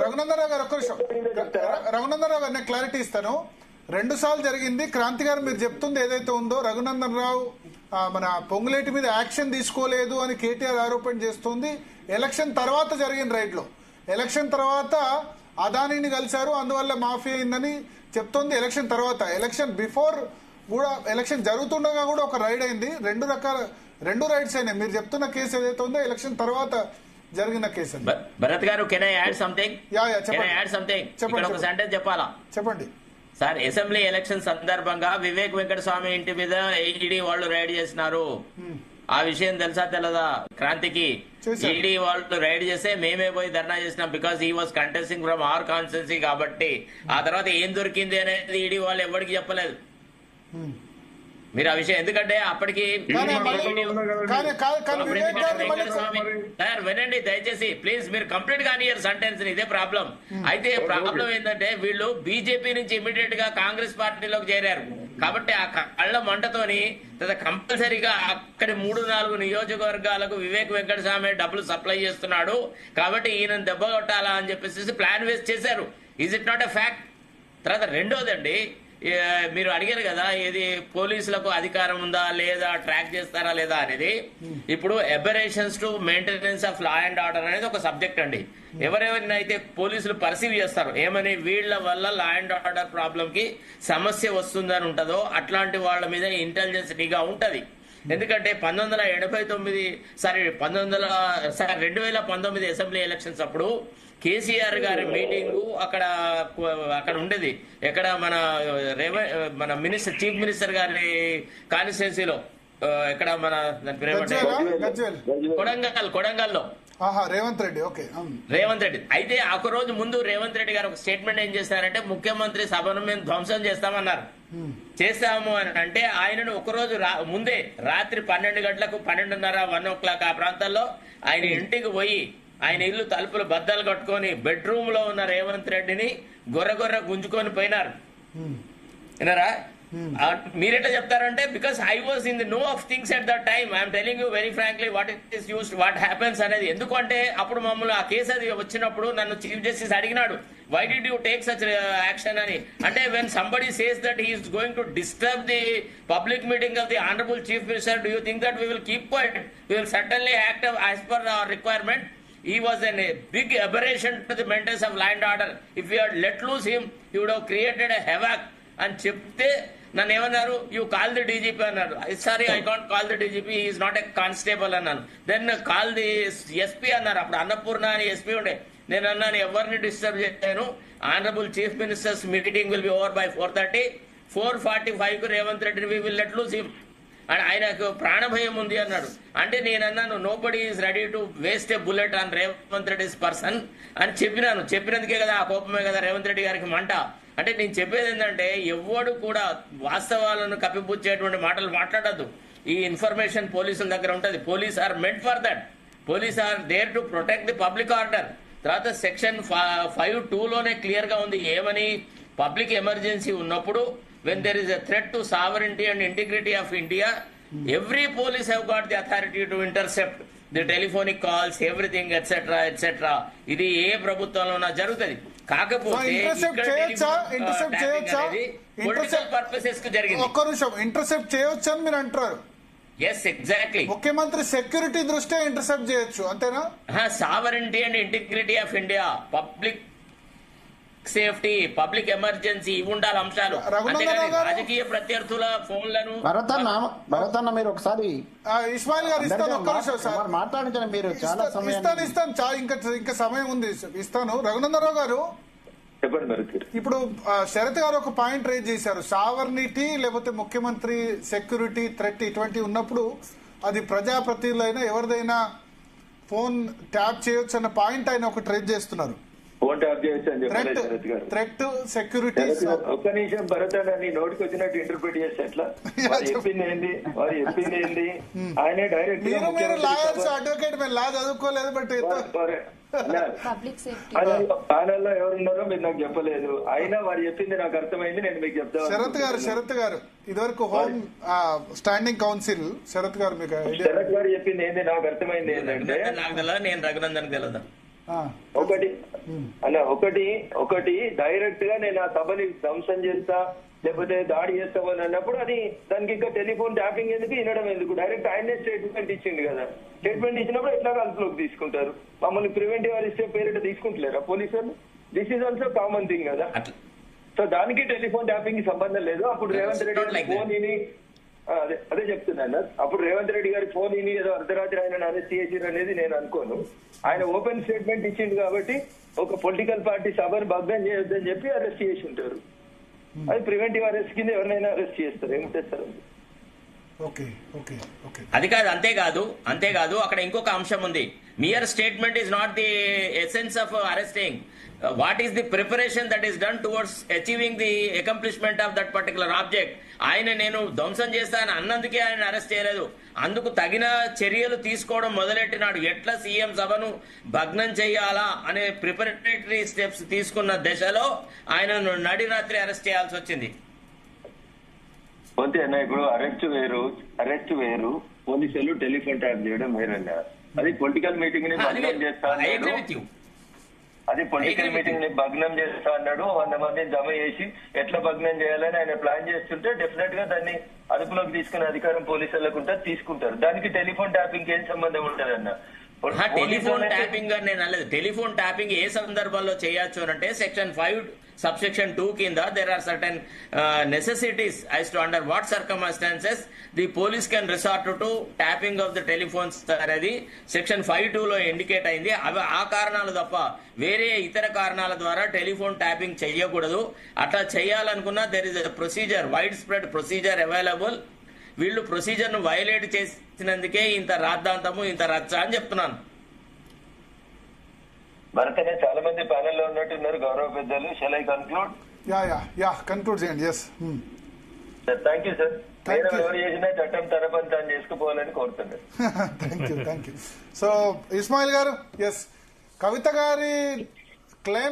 రఘునందనరావు గారు ఒక్క నిమిషం. రఘునందనరావు గారు నేను క్లారిటీ ఇస్తాను. 2 సార్లు జరిగింది. క్రాంతి గారు మీరు చెప్తుంది ఏదైతే ఉందో రఘునందనరావు మన పొంగులేటి మీద యాక్షన్ తీసుకోలేదు అని కేటీఆర్ ఆరోపణ చేస్తుంది. ఎలక్షన్ తర్వాత జరిగిన రైడ్ లో, ఎలక్షన్ తర్వాత అదానీని కలిశారు, అందువల్ల మాఫియా అయిందని చెప్తోంది. ఎలక్షన్ తర్వాత, ఎలక్షన్ బిఫోర్ కూడా, ఎలక్షన్ జరుగుతుండగా కూడా ఒక రైడ్ అయింది. 2 రైడ్స్ అయినాయి. మీరు చెప్తున్న కేసు ఏదైతే ఉందో ఎలక్షన్ తర్వాత జరిగిన కేసు. భరత్ గారు, కెన్ ఐ యాడ్ సంథింగ్? చెప్పండి. ఒక సెంటెన్స్ చెప్పాలా? చెప్పండి సార్. అసెంబ్లీ ఎలక్షన్ సందర్భంగా వివేక్ వెంకటస్వామి ఇంటి మీద ఈడీ వాళ్ళు రైడ్ చేసినారు. ఆ విషయం తెలుసా తెలదా క్రాంతికి? ఈడీ వాళ్ళు రైడ్ చేస్తే మేమే పోయి ధర్నా చేసినాం. Because he was contesting from our constituency కాబట్టి. ఆ తర్వాత ఏం దొరికింది అనేది ఈడీ వాళ్ళు ఎవరికి చెప్పలేదు. మీరు ఆ విషయం, ఎందుకంటే అప్పటికి సార్ వినండి దయచేసి ప్లీజ్, మీరు కంప్లీట్ గా ఇయర్ సెంటెన్స్. ఇదే ప్రాబ్లం. అయితే ప్రాబ్లం ఏంటంటే వీళ్ళు బీజేపీ నుంచి ఇమీడియట్ గా కాంగ్రెస్ పార్టీలోకి చేరారు కాబట్టి ఆ కళ్ళ మంటతోని కంపల్సరీగా అక్కడి 3-4 నియోజకవర్గాలకు వివేక్ వెంకటస్వామి డబ్బులు సప్లై చేస్తున్నాడు కాబట్టి ఈయన దెబ్బ కొట్టాలా అని చెప్పేసి ప్లాన్ వేసి చేశారు. Is it not a fact? తర్వాత రెండోదండి, మీరు అడిగారు కదా ఏది పోలీసులకు అధికారం ఉందా లేదా, ట్రాక్ చేస్తారా లేదా అనేది. ఇప్పుడు aberrations to maintenance of law and order అనేది ఒక సబ్జెక్ట్ అండి. ఎవరెవరినైతే పోలీసులు పర్సీవ్ చేస్తారు ఏమని, వీళ్ల వల్ల లా అండ్ ఆర్డర్ ప్రాబ్లం కి సమస్య వస్తుందని ఉంటుందో అట్లాంటి వాళ్ళ మీద ఇంటెలిజెన్స్ నిఘా ఉంటది. ఎందుకంటే 2019 అసెంబ్లీ ఎలక్షన్స్ అప్పుడు కేసీఆర్ గారి మీటింగు అక్కడ ఉండేది. ఎక్కడ మన మినిస్టర్, చీఫ్ మినిస్టర్ గారి కాన్స్టిట్యున్సీలో, ఎక్కడ మన కొడంగల్లో రేవంత్ రెడ్డి. రేవంత్ రెడ్డి అయితే ఒక రోజు ముందు రేవంత్ రెడ్డి గారు ఒక స్టేట్మెంట్ ఏం చేశారంటే, ముఖ్యమంత్రి సభను మేము ధ్వంసం చేస్తామన్నారు. చేస్తాము అని అంటే ఆయనను ఒకరోజు ముందే రాత్రి 12 గంటలకు 12:30, 1 o'clock ఆ ప్రాంతాల్లో ఆయన ఇంటికి పోయి ఆయన ఇల్లు తలుపులు బద్దలు కట్టుకొని బెడ్రూమ్ లో ఉన్న రేవంత్ రెడ్డిని గొర్రె గుంజుకొని పోయినారు. వినరా? మీరెట్లా చెప్తారంటే, because I was in the know of things at that time. I'm telling you very frankly what it is used, what happens అనేది. ఎందుకంటే అప్పుడు మమ్మల్ని ఆ కేసు అది వచ్చినప్పుడు నన్ను చీఫ్ జస్టిస్ అడిగినాడు, why did you take such action అని. అంటే when somebody says that he is going to disturb the public meeting of the honourable chief minister, do you think that we will keep quiet? We will certainly act as per our requirement. He was a big aberration to the maintenance of law and order. If we had let loose him, he would have created a havoc. అని చెప్తే నన్ను ఏమన్నారు, you call the DGP అన్నారు. Sorry, I can't call the DGP, is not a constable అన్నాను. Then call the SP అన్నారు. అప్పుడు అన్నపూర్ణ అని SP ఉండే. నేను అన్నాను, ఎవరిని డిస్టర్బ్ చేయను, honourable chief ministers meeting will be over by 4:30. 4:45 కు రేవంత్ రెడ్డిని we will let loose him. ఆయనకు ప్రాణభయం ఉంది అన్నాడు. అంటే నేను అన్నాను, nobody is ready to waste a bullet on Revanth Reddy's person అని చెప్పినాను. చెప్పినందుకే కదా ఆ కోపమే కదా రేవంత్ రెడ్డి గారికి మంట. అంటే నేను చెప్పేది ఏంటంటే, ఎవడు కూడా వాస్తవాలను కప్పిపుచ్చేటువంటి మాటలు మాట్లాడద్దు. ఈ ఇన్ఫర్మేషన్ పోలీసుల దగ్గర ఉంటుంది. Police are meant for that. Police are there to protect the public order. తర్వాత సెక్షన్ 5(2)లోనే క్లియర్ గా ఉంది ఏమని, పబ్లిక్ ఎమర్జెన్సీ ఉన్నప్పుడు when there is a threat to sovereignty and integrity of India, every police have got the authority to intercept the telephonic calls, everything, etc. ఇది ఏ ప్రభుత్వంలోనా జరుగుతుంది. కాకపోతే political purposes కు జరిగింది. ఒక్క నిమిషం, ఇంటర్సెప్ట్ చేయొచ్చు అని మీరు అంటారు? Yes, exactly. ముఖ్యమంత్రి సెక్యూరిటీ దృష్ట్యా ఇంటర్సెప్ట్ చేయొచ్చు, అంతేనా? Sovereignty and integrity of India, public safety, public emergency, ఇవి ఉండాలి అంశాలు. రాజకీయ ప్రత్యర్థుల ఫోన్లను భరతన్న మీరు ఒకసారి ఇస్మాయిల్ గారు ఇస్తాను, ఒక్క నిమిషం సార్ మాట్లాడించండి. మీరు చాలా ఇస్తాను, ఇంకా సమయం ఉంది, ఇస్తాను. రఘునందనరావు గారు ఇప్పుడు శరత్ గారు ఒక పాయింట్ రైజ్ చేశారు, సావర్నిటీ లేకపోతే ముఖ్యమంత్రి సెక్యూరిటీ థ్రెట్ ఇటువంటి ఉన్నప్పుడు అది ప్రజాప్రతినిధులైనా ఎవరిదైనా ఫోన్ ట్యాప్ చేయొచ్చు అన్న పాయింట్ ఆయన ఒకటి రైజ్ చేస్తున్నారు. ఫోన్ ట్యాప్ చేయొచ్చు అని చెప్పలేదు శరత్ గారు. థ్రెట్ సెక్యూరిటీ ఒక్క నిమిషం భరత్ అని నోటికి వచ్చినట్టు ఇంటర్ప్రిట్ చేస్తే ఎట్లా? వారు చెప్పింది ఏంది ఆయనే డైరెక్ట్ అడ్వకేట్ మేము లా చదువుకోలేదు, బట్ ప్యానెల్లో ఎవరున్నారో మీరు నాకు చెప్పలేదు. అయినా వారు చెప్పింది నాకు అర్థమైంది, నేను మీకు చెప్తాను. శరత్ గారు ఇదివరకు హోమ్ స్టాండింగ్ కౌన్సిల్ శరత్ గారు మీకు శరత్ గారు చెప్పింది ఏంది నాకు అర్థమైంది ఏంటంటే, నేను రఘునందన్ ఒకటి అలా ఒకటి డైరెక్ట్ గా నేను ఆ సభని ధ్వంసం చేస్తా లేకపోతే దాడి చేస్తామని అన్నప్పుడు అది దానికి ఇంకా టెలిఫోన్ ట్యాపింగ్ ఎందుకు వినడం ఎందుకు? డైరెక్ట్ ఆయనే స్టేట్మెంట్ ఇచ్చిండు కదా. స్టేట్మెంట్ ఇచ్చినప్పుడు ఎట్లా అదుపులోకి తీసుకుంటారు? మమ్మల్ని ప్రివెంటివ్ అరెస్ట్ పేరిట తీసుకుంటలేరా పోలీసులు? This is also common thing కదా. సో దానికి టెలిఫోన్ ట్యాపింగ్ కి సంబంధం లేదు. అప్పుడు రేవంత్ రెడ్డి గారి ఫోన్ విని అదే చెప్తున్నాను. అప్పుడు రేవంత్ రెడ్డి గారి ఫోన్ విని ఏదో అర్ధరాత్రి ఆయన అరెస్ట్ చేసిరు అనేది నేను అనుకోను. ఆయన ఓపెన్ స్టేట్మెంట్ ఇచ్చిండు కాబట్టి ఒక పొలిటికల్ పార్టీ సభను భగ్నం చేయొద్దని చెప్పి అరెస్ట్ చేసి ఉంటారు. అది ప్రివెంటివ్ అరెస్ట్ కింద ఎవరినైనా అరెస్ట్ చేస్తారు. ఏం చేస్తారు? అది కాదు, అంతేకాదు అక్కడ ఇంకొక అంశం ఉంది. Mere statement is not the essence of arresting. What is the preparation that is done towards achieving the accomplishment of that particular object. ఆయన నేను ధ్వంసం చేస్తాను అన్నందుకే ఆయన అరెస్ట్ చేయలేదు, అందుకు తగిన చర్యలు తీసుకోవడం మొదలెట్టినాడు. ఎట్లా సీఎం సభను భగ్నం చేయాలా అనే ప్రిపరేటరీ స్టెప్స్ తీసుకున్న దశలో ఆయనను నడి రాత్రి అరెస్ట్ చేయాల్సి వచ్చింది. అంతేనా? ఇప్పుడు అరెస్ట్ వేరు, పోలీసులు టెలిఫోన్ ట్యాప్ చేయడం వేరన్నా. అది పొలిటికల్ మీటింగ్ ని భగ్నం చేస్తా అన్నాడు. అది పొలిటికల్ మీటింగ్ ని భగ్నం చేస్తా అన్నాడు. 100 మందిని జమ చేసి ఎట్లా భగ్నం చేయాలని ఆయన ప్లాన్ చేస్తుంటే డెఫినెట్ గా దాన్ని అదుపులోకి తీసుకునే అధికారం పోలీసులకు ఉంటే తీసుకుంటారు. దానికి టెలిఫోన్ ట్యాపింగ్ ఏం సంబంధం ఉంటుంది అన్న? టెలిఫోన్ ట్యాపింగ్ అని నేను అనలేదు. టెలిఫోన్ ట్యాపింగ్ ఏ సందర్భంలో చేయొచ్చు అంటే సెక్షన్ 5 subsection 2 కింద there are certain necessities as to under what circumstances the police can resort to tapping of the telephones అనేది సెక్షన్ 5(2) లో ఇండికేట్ అయింది. అవి ఆ కారణాలు తప్ప వేరే ఇతర కారణాల ద్వారా టెలిఫోన్ ట్యాపింగ్ చేయకూడదు. అట్లా చేయాలనుకున్నా there is procedure, wide spread procedure available. వీళ్ళు ప్రొసీజర్ ను వైలేట్ చేసినందుకే ఇంత రాద్ధాంతము, ఇంత రచ్చ అని చెప్తున్నాను. భరతనే చాలా మంది ప్యానెల్ లో ఉన్నట్టున్నారు గౌరవ పెద్దలు. Shall I conclude? కన్క్లూడ్ చేయండి. Thank you sir. ఎవరు చేసినా చట్టం తన పని తాను చేసుకుపోవాలని కోరుతున్నాను. Thank you. సో ఇస్మాయిల్ గారు, కవిత గారి క్లెయిమ్